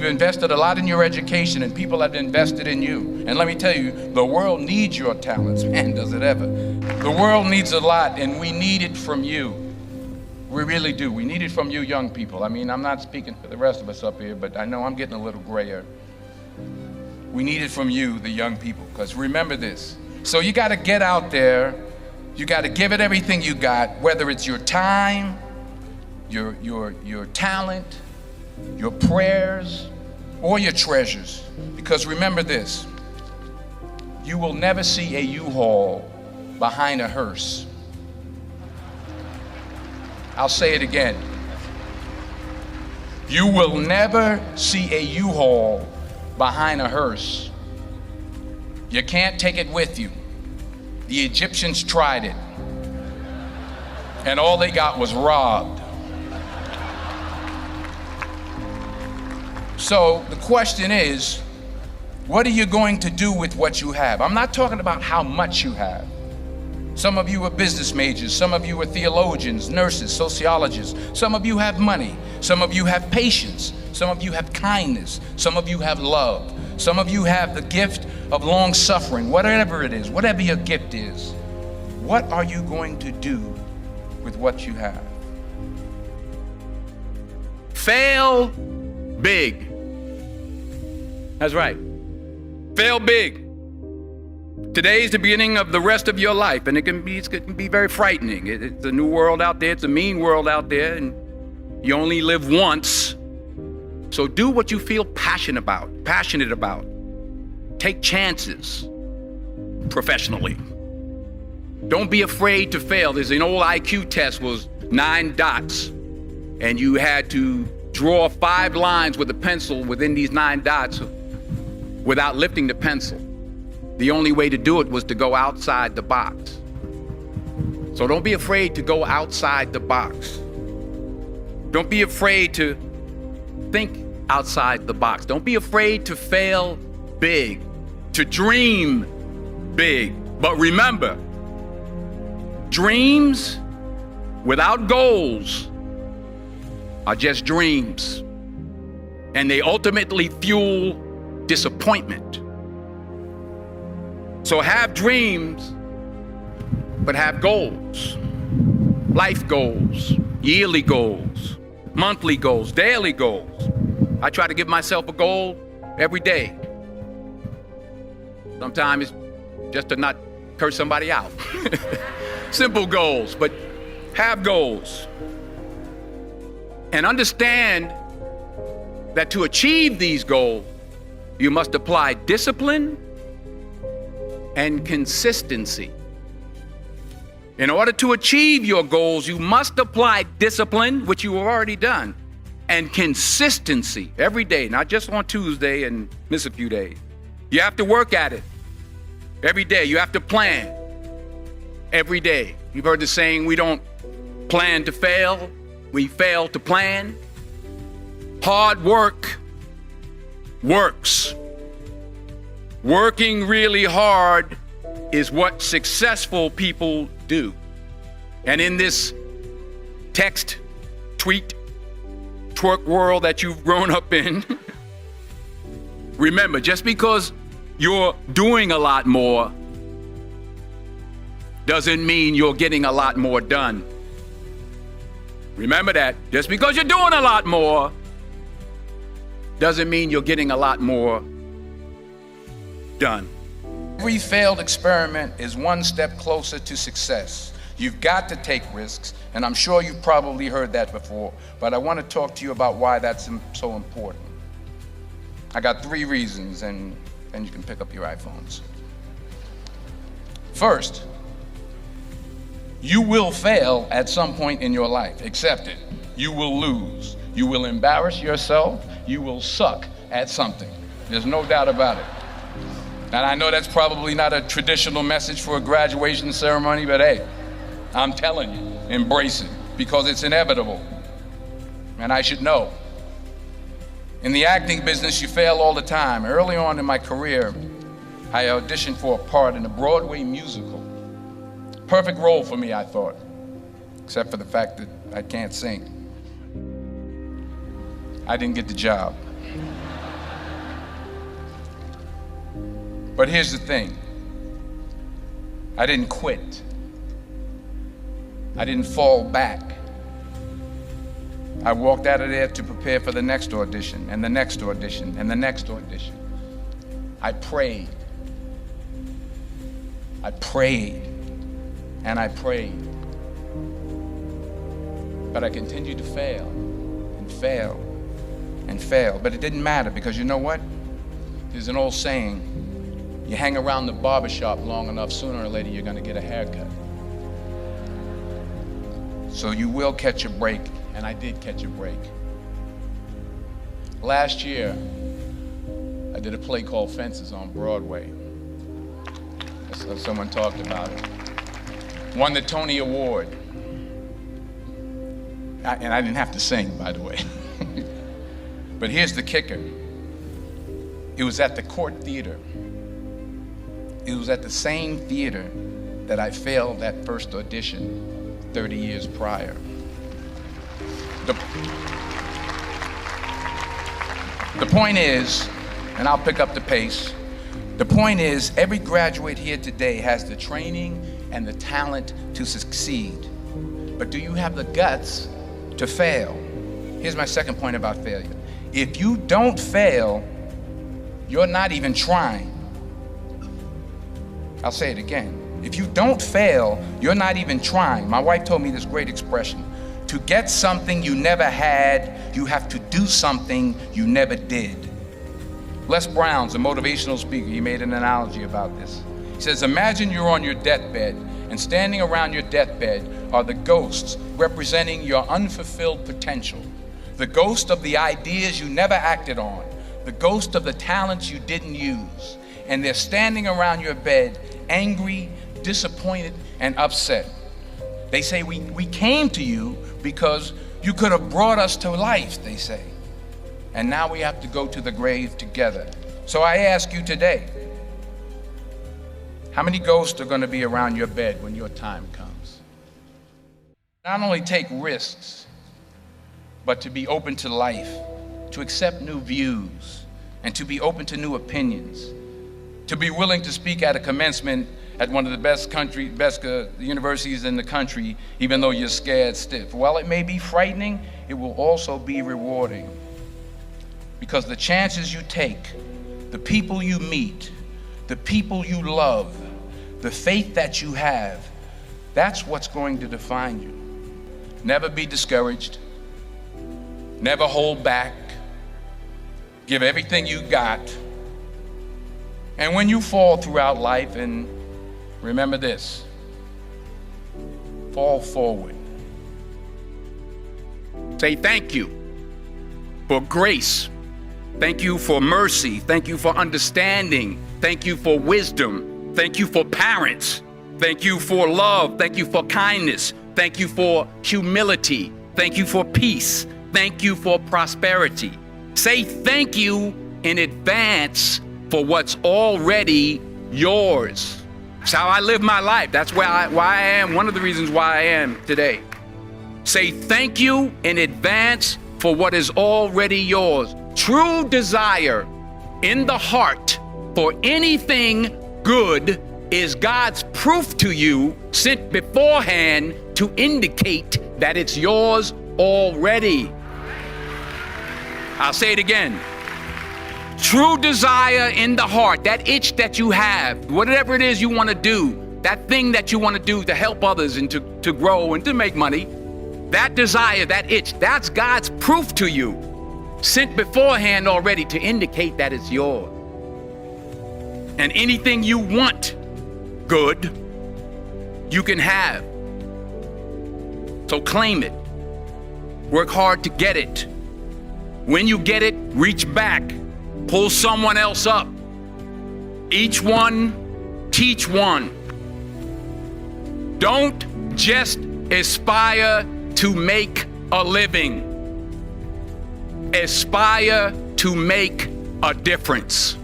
You've invested a lot in your education, and people have invested in you. And let me tell you, the world needs your talents. Man, does it ever. The world needs a lot, and we need it from you. We really do. We need it from you young people. I mean, I'm not speaking for the rest of us up here, but I know I'm getting a little grayer. We need it from you, the young people, because remember this. So you got to get out there. You got to give it everything you got, whether it's your time, your talent, your prayers, or your treasures. Because remember this, you will never see a U-Haul behind a hearse. I'll say it again. You will never see a U-Haul behind a hearse. You can't take it with you. The Egyptians tried it, and all they got was robbed. So the question is, what are you going to do with what you have? I'm not talking about how much you have. Some of you are business majors, some of you are theologians, nurses, sociologists. Some of you have money, some of you have patience, some of you have kindness, some of you have love, some of you have the gift of long suffering. Whatever it is, whatever your gift is, what are you going to do with what you have? Fail big. That's right. Fail big. Today's the beginning of the rest of your life, and it can be very frightening. It's a new world out there. It's a mean world out there, and you only live once. So do what you feel passionate about. Take chances professionally. Don't be afraid to fail. There's an old IQ test, was 9 dots, and you had to draw 5 lines with a pencil within these 9 dots without lifting the pencil. The only way to do it was to go outside the box. So don't be afraid to go outside the box. Don't be afraid to think outside the box. Don't be afraid to fail big, to dream big. But remember, dreams without goals are just dreams, and they ultimately fuel disappointment. So have dreams, but have goals. Life goals, yearly goals, monthly goals, daily goals. I try to give myself a goal every day. Sometimes it's just to not curse somebody out. Simple goals, but have goals. And understand that to achieve these goals, you must apply discipline and consistency. In order to achieve your goals, you must apply discipline, which you have already done, and consistency every day, not just on Tuesday and miss a few days. You have to work at it every day. You have to plan every day. You've heard the saying, we don't plan to fail, we fail to plan. Hard work works. Working really hard is what successful people do. And in this text, tweet, twerk world that you've grown up in, remember, just because you're doing a lot more doesn't mean you're getting a lot more done. Remember that. Just because you're doing a lot more doesn't mean you're getting a lot more done. Every failed experiment is one step closer to success. You've got to take risks, and I'm sure you've probably heard that before, but I want to talk to you about why that's so important. I got 3 reasons, and then you can pick up your iPhones. First, you will fail at some point in your life. Accept it. You will lose. You will embarrass yourself. You will suck at something. There's no doubt about it. And I know that's probably not a traditional message for a graduation ceremony, but hey, I'm telling you, embrace it, because it's inevitable. And I should know. In the acting business, you fail all the time. Early on in my career, I auditioned for a part in a Broadway musical. Perfect role for me, I thought, except for the fact that I can't sing. I didn't get the job. But here's the thing. I didn't quit. I didn't fall back. I walked out of there to prepare for the next audition, and the next audition, and the next audition. I prayed. I prayed, and I prayed. But I continued to fail, and fail, and fail. But it didn't matter, because you know what? There's an old saying, you hang around the barbershop long enough, sooner or later you're gonna get a haircut. So you will catch a break, and I did catch a break. Last year, I did a play called Fences on Broadway. Someone talked about it. Won the Tony Award. And I didn't have to sing, by the way. But here's the kicker. It was at the Court Theater. It was at the same theater that I failed that first audition 30 years prior. The point is, and I'll pick up the pace, the point is every graduate here today has the training and the talent to succeed. But do you have the guts to fail? Here's my second point about failure. If you don't fail, you're not even trying. I'll say it again. If you don't fail, you're not even trying. My wife told me this great expression. To get something you never had, you have to do something you never did. Les Brown's a motivational speaker. He made an analogy about this. He says, imagine you're on your deathbed, and standing around your deathbed are the ghosts representing your unfulfilled potential. The ghost of the ideas you never acted on. The ghost of the talents you didn't use. And they're standing around your bed, angry, disappointed, and upset. They say, we came to you because you could have brought us to life, they say. And now we have to go to the grave together. So I ask you today, how many ghosts are going to be around your bed when your time comes? Not only take risks, but to be open to life, to accept new views, and to be open to new opinions, to be willing to speak at a commencement at one of the best universities in the country, even though you're scared stiff. While it may be frightening, it will also be rewarding. Because the chances you take, the people you meet, the people you love, the faith that you have, that's what's going to define you. Never be discouraged. Never hold back. Give everything you got. And when you fall throughout life, and remember this, fall forward. Say thank you for grace. Thank you for mercy. Thank you for understanding. Thank you for wisdom. Thank you for parents. Thank you for love. Thank you for kindness. Thank you for humility. Thank you for peace. Thank you for prosperity. Say thank you in advance for what's already yours. It's how I live my life. That's why I am, one of the reasons why I am today. Say thank you in advance for what is already yours. True desire in the heart for anything good is God's proof to you sent beforehand to indicate that it's yours already. I'll say it again. True desire in the heart, that itch that you have, whatever it is you want to do, that thing that you want to do to help others and to grow and to make money, that desire, that itch, that's God's proof to you, sent beforehand already to indicate that it's yours. And anything you want good, you can have. So claim it. Work hard to get it. When you get it, reach back. Pull someone else up. Each one, teach one. Don't just aspire to make a living. Aspire to make a difference.